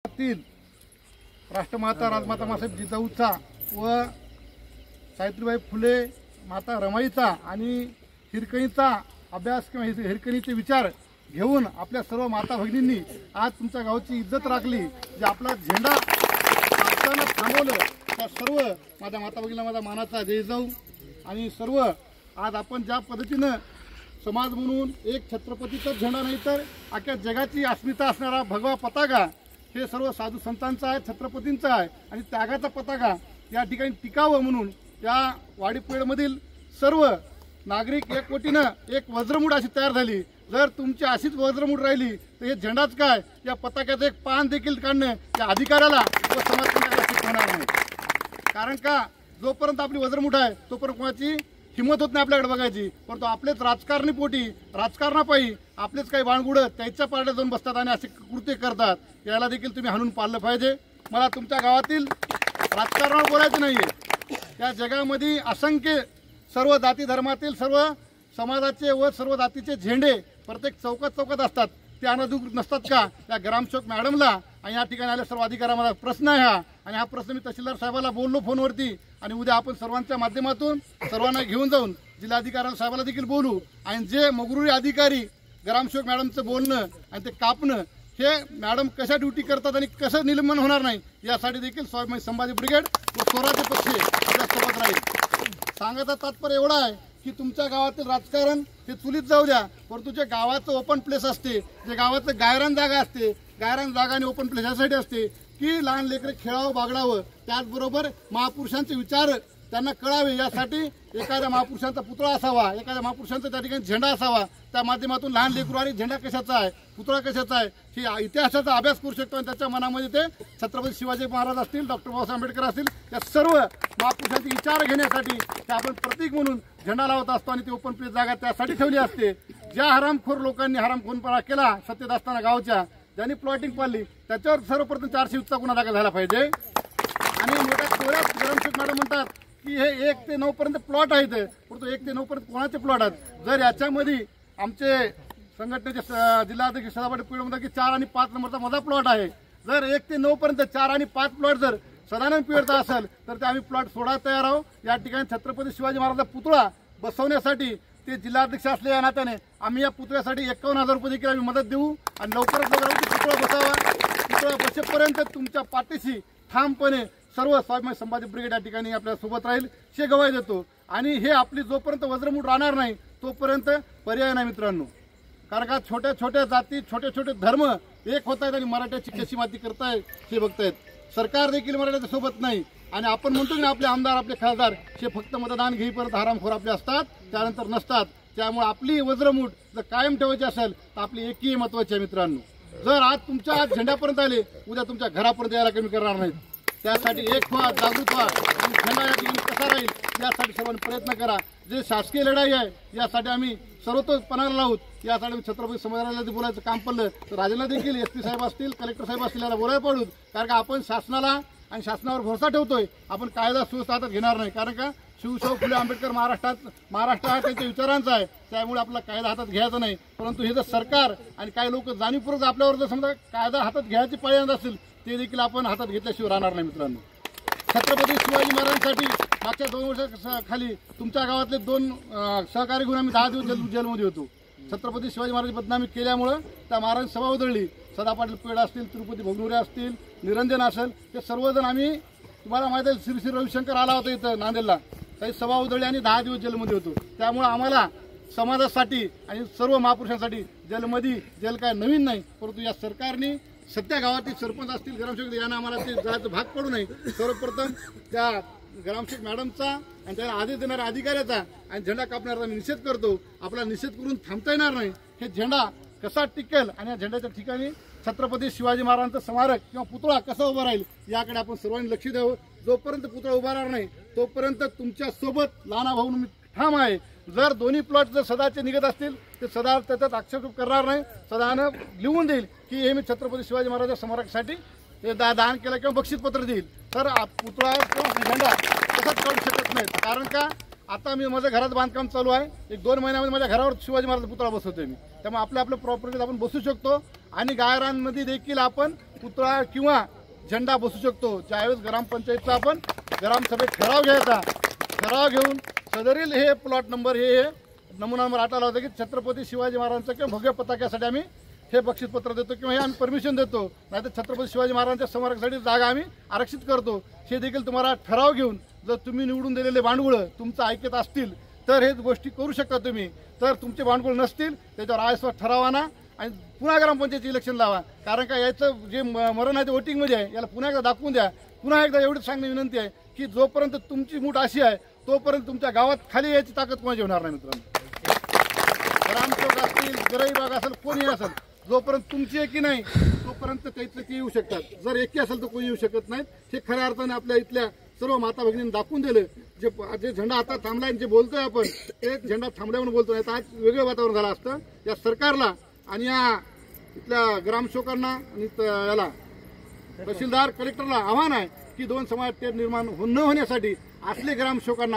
राष्ट्रमाता राजमाता मासाहेब जिजाऊचा व सावित्रीबाई फुले माता रमाईचा आणि हिरकणीचा अभ्यास किंवा हिरकणीचे विचार घेऊन आपल्या सर्व माता भगिनींनी आज तुमच्या गावाची इज्जत राखली। जे आपला झेंडा असताना थांबवलं त्या सर्व माझ्या माता भगिनींना माझा मानाचा जय जाऊ। आणि सर्व आज आपण ज्या पद्धतीनं समाज म्हणून एक छत्रपतीचा झेंडा नाही तर अख्ख्या जगाची अस्मिता असणारा भगवा पताका हे सर्व साधू संतांचा आहे, छत्रपतींचा आहे आणि त्यागाचा पताका या ठिकाणी टिकावं म्हणून या वाडीपेडमधील सर्व नागरिक एकवटीनं एक वज्रमूठ अशी तयार झाली। जर तुमची अशीच वज्रमूठ राहिली तर हे झेंडाच काय या पताक्याचं एक पान देखील काढणं या अधिकाऱ्याला व समाजकंटकाला होणार नाही। कारण का जोपर्यंत आपली वज्रमूठ आहे तोपर्यंत कोणाची हिंमत होत नाही आपल्याकडे बघायची, परंतु आपलेच राजकारणी पोटी राजकारणापायी आपलेच काही बाणगुडं त्याच्या पारड्यात जाऊन बसतात आणि असे कृत्य करतात। याला देखील तुम्ही हाणून पाळलं पाहिजे। मला तुमच्या गावातील राजकारणावर बोलायचं नाहीये। या जगामध्ये असंख्य सर्व जाती धर्मातील सर्व समाजाचे व सर्व जातीचे झेंडे प्रत्येक चौकात असतात, ते अनधिकृत नसतात का? या ग्रामसेवक मॅडमला आणि या ठिकाणी आल्या सर्व अधिकाऱ्यांना प्रश्न आहे हा, आणि हा प्रश्न मी तहसीलदार साहेबाला बोललो फोनवरती आणि उद्या आपण सर्वांच्या माध्यमातून सर्वांना घेऊन जाऊन जिल्हाधिकारी साहेबाला देखील बोलू। आणि जे मगरुरी अधिकारी ग्रामसेवक मॅडमचं बोलणं आणि ते कापणं हे मॅडम कशा ड्युटी करतात आणि कसं निलंबन होणार नाही यासाठी देखील स्वाभिमानी संभाजी ब्रिगेड व स्वराज्य पक्ष आपल्यासोबत राहील। सांगायचं तात्पर्य एवढा आहे की तुमच्या गावातील राजकारण हे चुलीत जाऊ द्या, परंतु जे गावाचं ओपन प्लेस असते, जे गावाचं गायरान जागा असते, गायरान जागा आणि ओपन प्लेस यासाठी असते की लहान लेकरं खेळावं बागडावं, त्याचबरोबर महापुरुषांचे विचार त्यांना कळावे यासाठी एखाद्या महापुरुषांचा पुतळा असावा, एखाद्या महापुरुषांचा त्या ठिकाणी झेंडा असावा। त्या माध्यमातून लहान लेकरू आणि झेंडा कशाचा आहे, पुतळा कशाचा आहे ही इतिहासाचा अभ्यास करू शकतो आणि त्याच्या मनामध्ये ते छत्रपती शिवाजी महाराज असतील, डॉक्टर बाबासाहेब आंबेडकर असतील, या सर्व महापुरुषांचे विचार घेण्यासाठी ते आपण प्रतीक म्हणून झेंडा लावत असतो आणि ती ओपन प्लेस जागा त्यासाठी ठेवली असते। ज्या हरामखोर लोकांनी हरामखोरपणा केला सत्तेत असताना गावच्या ज्यांनी प्लॉटिंग पाडली त्याच्यावर सर्वप्रथम 400 गुन्हा दाखल झाला पाहिजे। आणि मोठ्या कोऱ्यात ग्रामसेवक मॅडम म्हणतात की हे 1 ते 9 पर्यंत प्लॉट आहेत, परंतु 1 ते 9 पर्यंत कोणाचे प्लॉट आहेत? जर याच्यामध्ये आमचे संघटनेचे जिल्हाध्यक्ष सदाभाऊ पिढ म्हणतात की 4 आणि 5 नंबरचा माझा प्लॉट आहे। जर 1 ते 9 पर्यंत 4 आणि 5 प्लॉट जर सदानंद पिढचा असेल तर ते आम्ही प्लॉट सोडायला तयार आहोत। या ठिकाणी छत्रपती शिवाजी महाराजांचा पुतळा बसवण्यासाठी ते जिल्हाध्यक्ष असले या नात्याने आम्ही या पुतळ्यासाठी 51,000 रुपये देखील आम्ही मदत देऊ आणि लवकरच पुतळा बसावा। पुतळा बसेपर्यंत तुमच्या पाठीशी ठामपणे सर्व स्वाभिमानी संभाजी ब्रिगेड या ठिकाणी आपल्या सोबत राहील हे गवाही देतो। आणि हे आपली जोपर्यंत वज्रमूठ राहणार नाही तोपर्यंत पर्याय नाही मित्रांनो। कारण का छोट्या छोट्या जाती छोटे छोटे धर्म एक होत आहेत आणि मराठ्याची कशी माती करतायत हे बघतायत। सरकार देखील मराठ्याच्या सोबत नाही आणि आपण म्हणतो की आपले आमदार आपले खासदार हे फक्त मतदान घेईपर्यंत हरामखोर आपले असतात, त्यानंतर नसतात। त्यामुळे आपली वज्रमूठ जर कायम ठेवायची असेल तर आपली एकही महत्वाची आहे मित्रांनो। जर आज तुमच्या झेंड्यापर्यंत आले उद्या तुमच्या घरापर्यंत यायला कमी करणार नाहीत। त्यासाठी एक व्हा, जागृत व्हा आणि झेंडा या ठिकाणी कसा राहील यासाठी सर्वांनी प्रयत्न करा। जे शासकीय लढाई आहे यासाठी आम्ही सर्वतोपणाला लावूत। यासाठी छत्रपती संभाजीराजांना बोलायचं काम पडलं तर राजांना देखील SP साहेब असतील, कलेक्टर साहेब असतील याला बोलायला पडूत। कारण का आपण शासनाला आणि शासनावर भरोसा ठेवतोय, आपण कायदा सुव्यवस्था हातात घेणार नाही। कारण का शिवशाहू फुले आंबेडकर महाराष्ट्र हा त्यांच्या विचारांचा आहे, त्यामुळे आपला कायदा हातात घ्यायचा नाही। परंतु हे जर सरकार आणि काही लोक जाणीवपूर्वक आपल्यावर जर समजा कायदा हातात घ्यायची पाळी आणत असतील ते देखील आपण हातात घेतल्याशिवाय राहणार नाही मित्रांनो। छत्रपती शिवाजी महाराजांसाठी मागच्या 2 वर्षाखाली तुमच्या गावातले 2 सहकारी घेऊन आम्ही 10 दिवस जेलमध्ये होतो। छत्रपती शिवाजी महाराज बदनामी केल्यामुळं त्या महाराज सभा उधळली। सदा पाटील पेड असतील, तिरुपती भगनुरे असतील, निरंजन असेल, हे सर्वजण आम्ही तुम्हाला माहिती आहे श्री रविशंकर आला होता इथं नांदेडला, काही सभा उधळली आणि 10 दिवस जेलमध्ये होतो। त्यामुळे आम्हाला समाजासाठी आणि सर्व महापुरुषांसाठी जेल काय नवीन नाही, परंतु या सरकारने सध्या गावातील सरपंच असतील, ग्रामसेवक यांना आम्हाला ते जायचं भाग पडू नये। सर्वप्रथम त्या ग्रामसेवक मॅडमचा आणि त्याला आदेश देणाऱ्या अधिकाऱ्याचा आणि झेंडा कापणाऱ्याचा मी निषेध करतो। आपला निषेध करून थांबता येणार नाही। हे झेंडा कसा टिकेल आणि या झेंड्याच्या ठिकाणी छत्रपती शिवाजी महाराजांचं स्मारक किंवा पुतळा कसा उभा राहील याकडे आपण सर्वांनी लक्ष द्यावं। जोपर्यंत पुतळा उभा राहणार नाही तोपर्यंत तुमच्या सोबत लहाना भाऊ मी ठाम आहे। जर दोन्ही प्लॉट जर सदाचे निघत असतील तर सदा त्याच्यात आक्षेप करणार नाही, सदानं लिहून देईल की हे मी छत्रपती शिवाजी महाराजांच्या स्मारकासाठी हे दान केलं किंवा बक्षीसपत्र देईल। तर पुतळा किंवा झेंडा तसंच काढू शकत नाही। कारण का आता मी माझ्या घरात बांधकाम चालू आहे, 1-2 महिन्यामध्ये माझ्या घरावर शिवाजी महाराज पुतळा बसवतोय मी। त्यामुळे आपल्या प्रॉपर्टीत आपण बसू शकतो आणि गायरांमध्ये देखील आपण पुतळा किंवा झेंडा बसू शकतो. ज्यावेळेस ग्रामपंचायतचा आपण ग्रामसभेत ठराव घ्यायचा, ठराव घेऊन सदरील हे प्लॉट नंबर हे नमुना नंबर 8 आला होता की छत्रपती शिवाजी महाराजांचा किंवा भव्य पताक्यासाठी आम्ही हे बक्षीसपत्र देतो किंवा हे आम्ही परमिशन देतो, नाहीतर छत्रपती शिवाजी महाराजांच्या स्मारकासाठी जागा आम्ही आरक्षित करतो. हे देखील तुम्हाला ठराव घेऊन जर तुम्ही निवडून दिलेले भांडवळ तुमचं ऐकत असतील तर हे गोष्टी करू शकता तुम्ही. तर तुमचे भांडवळ नसतील त्याच्यावर आयस्वार ठराव आणा आणि पुन्हा ग्रामपंचायत इलेक्शन लावा. कारण का याचं जे मरण आहे ते वोटिंगमध्ये आहे, याला पुन्हा एकदा दाखवून द्या. पुन्हा एकदा एवढीच सांगणे विनंती आहे की जोपर्यंत तुमची मूठ अशी आहे तोपर्यंत तुमच्या गावात खाली यायची ताकद कोणाची होणार नाही मित्रांनो. ग्रामसेवक असतील, गरई बाग असेल, कोणी असेल, जोपर्यंत तुमची एकी नाही तोपर्यंत काहीतरी ते येऊ शकतात. जर एकी असेल तर कोणी येऊ शकत नाहीत. हे खऱ्या अर्थाने आपल्या इथल्या सर्व माता भगिनींनी दाखवून दिलं. जे झेंडा आता थांबलाय, जे बोलतोय आपण ते झेंडा थांबल्यावर बोलतोय, आज वेगळं वातावरण झालं असतं. या सरकारला आणि या इथल्या ग्रामसेवकांना आणि याला तहसीलदार कलेक्टरला आव्हान आहे की दोन समाज तेढ निर्माण न होण्यासाठी असले ग्रामसेवकांना